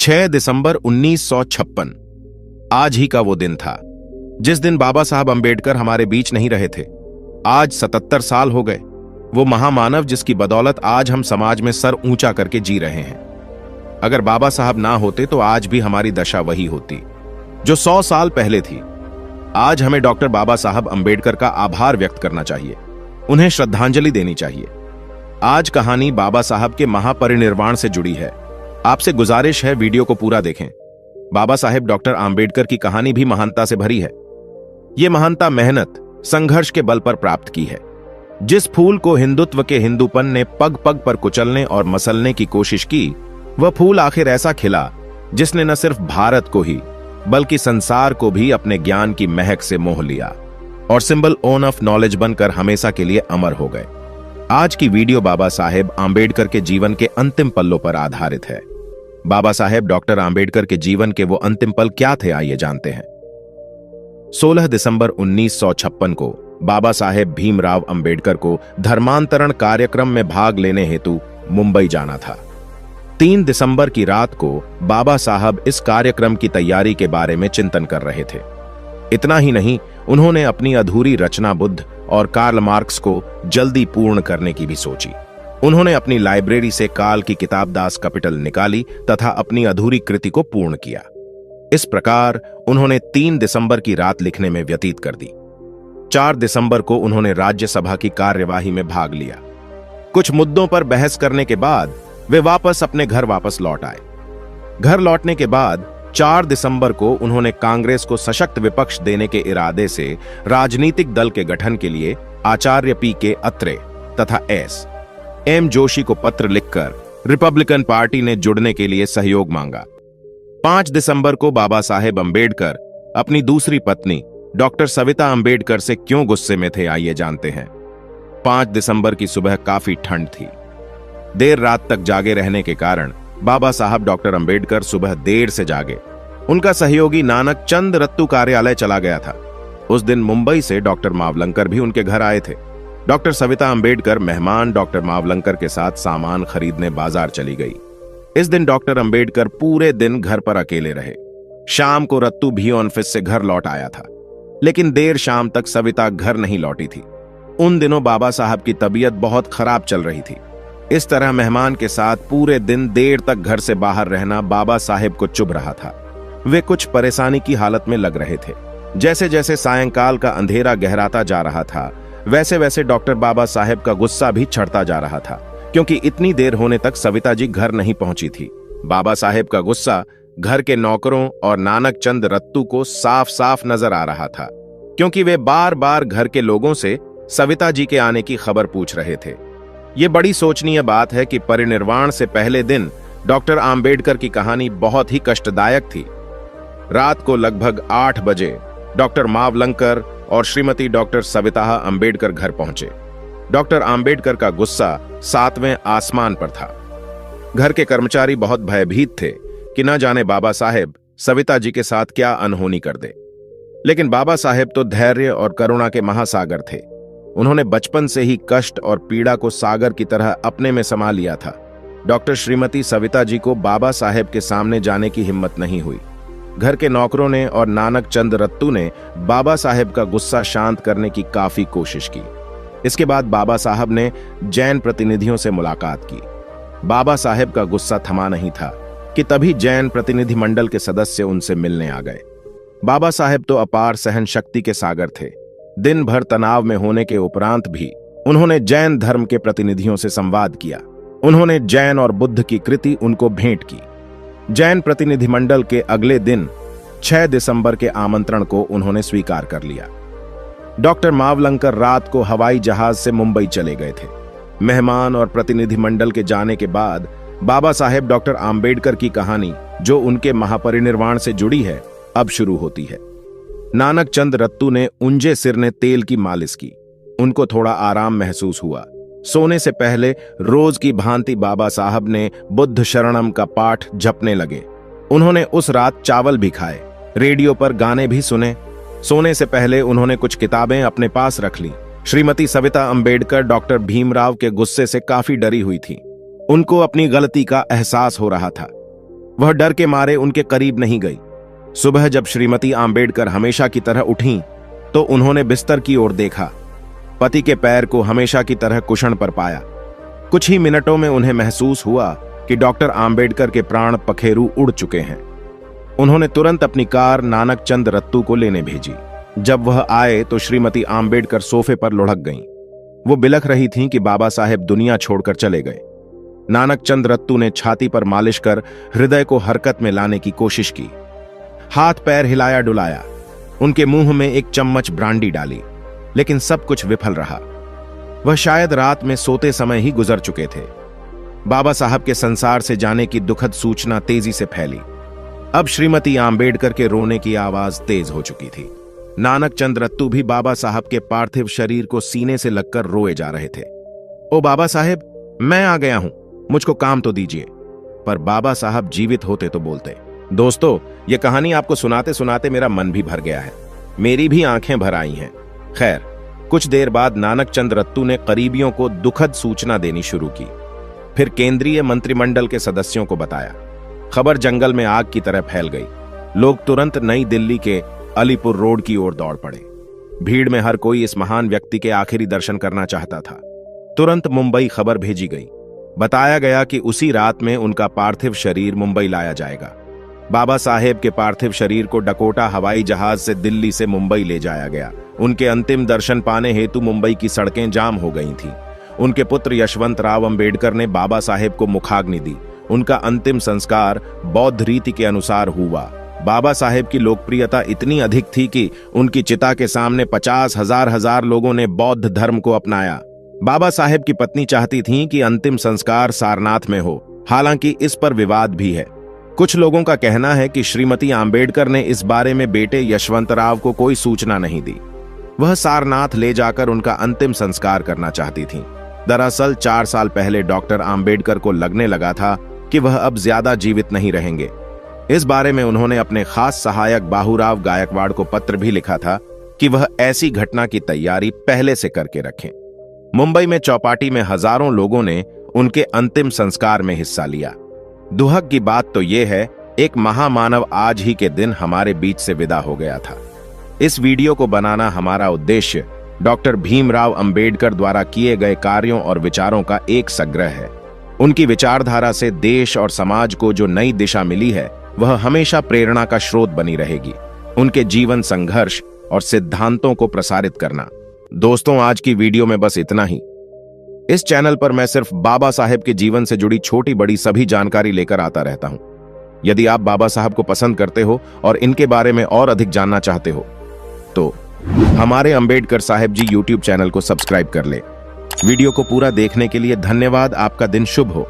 6 दिसंबर 1956 आज ही का वो दिन था जिस दिन बाबा साहब अंबेडकर हमारे बीच नहीं रहे थे। आज 77 साल हो गए। वो महामानव जिसकी बदौलत आज हम समाज में सर ऊंचा करके जी रहे हैं। अगर बाबा साहब ना होते तो आज भी हमारी दशा वही होती जो 100 साल पहले थी। आज हमें डॉक्टर बाबा साहब अंबेडकर का आभार व्यक्त करना चाहिए, उन्हें श्रद्धांजलि देनी चाहिए। आज कहानी बाबा साहब के महापरिनिर्वाण से जुड़ी है। आपसे गुजारिश है वीडियो को पूरा देखें। बाबा साहेब डॉक्टर आंबेडकर की कहानी भी महानता से भरी है। यह महानता मेहनत, संघर्ष के बल पर प्राप्त की है। जिस फूल को हिंदुत्व के हिंदूपन ने पग पग पर कुचलने और मसलने की कोशिश की, वह फूल आखिर ऐसा खिला जिसने न सिर्फ भारत को ही बल्कि संसार को भी अपने ज्ञान की महक से मोह लिया और सिंबल ओन ऑफ नॉलेज बनकर हमेशा के लिए अमर हो गए। आज की वीडियो बाबा साहेब आंबेडकर के जीवन के अंतिम पलों पर आधारित है। बाबा साहेब डॉक्टर आंबेडकर के जीवन के वो अंतिम पल क्या थे, आइए जानते हैं। 16 दिसंबर 1956 को बाबा साहेब भीमराव अंबेडकर को धर्मांतरण कार्यक्रम में भाग लेने हेतु मुंबई जाना था। 3 दिसंबर की रात को बाबा साहब इस कार्यक्रम की तैयारी के बारे में चिंतन कर रहे थे। इतना ही नहीं, उन्होंने अपनी अधूरी रचना बुद्ध और कार्ल मार्क्स को जल्दी पूर्ण करने की भी सोची। उन्होंने अपनी लाइब्रेरी से काल की किताब दास कैपिटल निकाली तथा अपनी अधूरी कृति को पूर्ण किया। इस प्रकार उन्होंने 3 दिसंबर की रात लिखने में व्यतीत कर दी। 4 दिसंबर को उन्होंने राज्यसभा की कार्यवाही में भाग लिया। कुछ मुद्दों पर बहस करने के बाद वे वापस अपने घर लौट आए। घर लौटने के बाद 4 दिसंबर को उन्होंने कांग्रेस को सशक्त विपक्ष देने के इरादे से राजनीतिक दल के गठन के लिए आचार्य पी.के. अत्रे तथा एस.एम. जोशी को पत्र लिखकर रिपब्लिकन पार्टी ने जुड़ने के लिए सहयोग मांगा। 5 दिसंबर को बाबा साहेब अंबेडकर अपनी दूसरी पत्नी डॉक्टर सविता अंबेडकर से क्यों गुस्से में थे, आइए जानते हैं। 5 दिसंबर की सुबह काफी ठंड थी। देर रात तक जागे रहने के कारण बाबा साहब डॉक्टर अंबेडकर सुबह देर से जागे। उनका सहयोगी नानक चंद रत्तू कार्यालय चला गया था। उस दिन मुंबई से डॉक्टर मावलंकर भी उनके घर आए थे। डॉक्टर सविता अंबेडकर मेहमान डॉक्टर मावलंकर के साथ सामान खरीदने बाजार चली गई। इस दिन डॉक्टर अंबेडकर पूरे दिन घर पर अकेले रहे। शाम को रत्तू भी ऑफिस से घर लौट आया था, लेकिन देर शाम तक सविता घर नहीं लौटी थी। उन दिनों बाबा साहब की तबीयत बहुत खराब चल रही थी। इस तरह मेहमान के साथ पूरे दिन देर तक घर से बाहर रहना बाबा साहेब को चुभ रहा था। वे कुछ परेशानी की हालत में लग रहे थे। जैसे जैसे सायंकाल का अंधेरा गहराता जा रहा था, वैसे वैसे डॉक्टर बाबा साहेब का गुस्सा भी चढ़ता जा रहा था, क्योंकि इतनी देर होने तक सविता जी घर नहीं पहुंची थी। बाबा साहेब का गुस्सा घर के नौकरों और नानक चंद रत्तू को साफ साफ नजर आ रहा था, क्योंकि वे बार बार घर के लोगों से सविता जी के आने की खबर पूछ रहे थे। ये बड़ी सोचनीय बात है कि परिनिर्वाण से पहले दिन डॉक्टर आंबेडकर की कहानी बहुत ही कष्टदायक थी। रात को लगभग 8 बजे डॉक्टर मावलंकर और श्रीमती डॉक्टर सविता अंबेडकर घर पहुंचे। डॉक्टर आंबेडकर का गुस्सा 7वें आसमान पर था। घर के कर्मचारी बहुत भयभीत थे कि न जाने बाबा साहेब सविता जी के साथ क्या अनहोनी कर दे। लेकिन बाबा साहेब तो धैर्य और करुणा के महासागर थे। उन्होंने बचपन से ही कष्ट और पीड़ा को सागर की तरह अपने में समा लिया था। डॉक्टर श्रीमती सविता जी को बाबा साहेब के सामने जाने की हिम्मत नहीं हुई। घर के नौकरों ने और नानक चंद रत्तू ने बाबा साहेब का गुस्सा शांत करने की काफी कोशिश की। इसके बाद बाबा साहब ने जैन प्रतिनिधियों से मुलाकात की। बाबा साहेब का गुस्सा थमा नहीं था कि तभी जैन प्रतिनिधि मंडल के सदस्य उनसे मिलने आ गए। बाबा साहेब तो अपार सहन शक्ति के सागर थे। दिन भर तनाव में होने के उपरांत भी उन्होंने जैन धर्म के प्रतिनिधियों से संवाद किया। उन्होंने जैन और बुद्ध की कृति उनको भेंट की। जैन प्रतिनिधिमंडल के अगले दिन 6 दिसंबर के आमंत्रण को उन्होंने स्वीकार कर लिया। डॉक्टर मावलंकर रात को हवाई जहाज से मुंबई चले गए थे। मेहमान और प्रतिनिधिमंडल के जाने के बाद बाबा साहेब डॉक्टर आंबेडकर की कहानी, जो उनके महापरिनिर्वाण से जुड़ी है, अब शुरू होती है। नानक चंद रत्तू ने ऊंजे सिर ने तेल की मालिश की। उनको थोड़ा आराम महसूस हुआ। सोने से पहले रोज की भांति बाबा साहब ने बुद्ध शरणम का पाठ जपने लगे। उन्होंने उस रात चावल भी खाए, रेडियो पर गाने भी सुने। सोने से पहले उन्होंने कुछ किताबें अपने पास रख ली। श्रीमती सविता अंबेडकर डॉक्टर भीमराव के गुस्से से काफी डरी हुई थी। उनको अपनी गलती का एहसास हो रहा था। वह डर के मारे उनके करीब नहीं गई। सुबह जब श्रीमती आम्बेडकर हमेशा की तरह उठीं, तो उन्होंने बिस्तर की ओर देखा। पति के पैर को हमेशा की तरह कुशन पर पाया। कुछ ही मिनटों में उन्हें महसूस हुआ कि डॉक्टर आम्बेडकर के प्राण पखेरु उड़ चुके हैं। उन्होंने तुरंत अपनी कार नानक चंद रत्तू को लेने भेजी। जब वह आए तो श्रीमती आम्बेडकर सोफे पर लुढ़क गईं। वो बिलख रही थीं कि बाबा साहेब दुनिया छोड़कर चले गए। नानक चंद रत्तू ने छाती पर मालिश कर हृदय को हरकत में लाने की कोशिश की। हाथ पैर हिलाया डुलाया, उनके मुंह में एक चम्मच ब्रांडी डाली, लेकिन सब कुछ विफल रहा। वह शायद रात में सोते समय ही गुजर चुके थे। बाबा साहब के संसार से जाने की दुखद सूचना तेजी से फैली। अब श्रीमती आम्बेडकर के रोने की आवाज तेज हो चुकी थी। नानक चंद रत्तू भी बाबा साहब के पार्थिव शरीर को सीने से लगकर रोए जा रहे थे। ओ बाबा साहेब, मैं आ गया हूं, मुझको काम तो दीजिए। पर बाबा साहब जीवित होते तो बोलते। दोस्तों, यह कहानी आपको सुनाते सुनाते मेरा मन भी भर गया है, मेरी भी आंखें भर आई हैं। खैर, कुछ देर बाद नानक चंद रत्तू ने करीबियों को दुखद सूचना देनी शुरू की। फिर केंद्रीय मंत्रिमंडल के सदस्यों को बताया। खबर जंगल में आग की तरह फैल गई। लोग तुरंत नई दिल्ली के अलीपुर रोड की ओर दौड़ पड़े। भीड़ में हर कोई इस महान व्यक्ति के आखिरी दर्शन करना चाहता था। तुरंत मुंबई खबर भेजी गई। बताया गया कि उसी रात में उनका पार्थिव शरीर मुंबई लाया जाएगा। बाबा साहेब के पार्थिव शरीर को डकोटा हवाई जहाज से दिल्ली से मुंबई ले जाया गया। उनके अंतिम दर्शन पाने हेतु मुंबई की सड़कें जाम हो गई थीं। उनके पुत्र यशवंत राव अंबेडकर ने बाबा साहेब को मुखाग्नि दी। उनका अंतिम संस्कार बौद्ध रीति के अनुसार हुआ। बाबा साहेब की लोकप्रियता इतनी अधिक थी कि उनकी चिता के सामने 50,000 लोगों ने बौद्ध धर्म को अपनाया। बाबा साहेब की पत्नी चाहती थीं कि अंतिम संस्कार सारनाथ में हो। हालांकि इस पर विवाद भी है। कुछ लोगों का कहना है कि श्रीमती आम्बेडकर ने इस बारे में बेटे यशवंतराव को कोई सूचना नहीं दी। वह सारनाथ ले जाकर उनका अंतिम संस्कार करना चाहती थीं। दरअसल 4 साल पहले डॉक्टर आम्बेडकर को लगने लगा था कि वह अब ज्यादा जीवित नहीं रहेंगे। इस बारे में उन्होंने अपने खास सहायक बाहूराव गायकवाड़ को पत्र भी लिखा था कि वह ऐसी घटना की तैयारी पहले से करके रखें। मुंबई में चौपाटी में हजारों लोगों ने उनके अंतिम संस्कार में हिस्सा लिया। दुहक की बात तो यह है, एक महामानव आज ही के दिन हमारे बीच से विदा हो गया था। इस वीडियो को बनाना हमारा उद्देश्य डॉक्टर भीमराव अंबेडकर द्वारा किए गए कार्यों और विचारों का एक संग्रह है। उनकी विचारधारा से देश और समाज को जो नई दिशा मिली है, वह हमेशा प्रेरणा का स्रोत बनी रहेगी। उनके जीवन संघर्ष और सिद्धांतों को प्रसारित करना। दोस्तों, आज की वीडियो में बस इतना ही। इस चैनल पर मैं सिर्फ बाबा साहेब के जीवन से जुड़ी छोटी बड़ी सभी जानकारी लेकर आता रहता हूं। यदि आप बाबा साहब को पसंद करते हो और इनके बारे में और अधिक जानना चाहते हो, तो हमारे अंबेडकर साहेब जी यूट्यूब चैनल को सब्सक्राइब कर ले। वीडियो को पूरा देखने के लिए धन्यवाद। आपका दिन शुभ हो।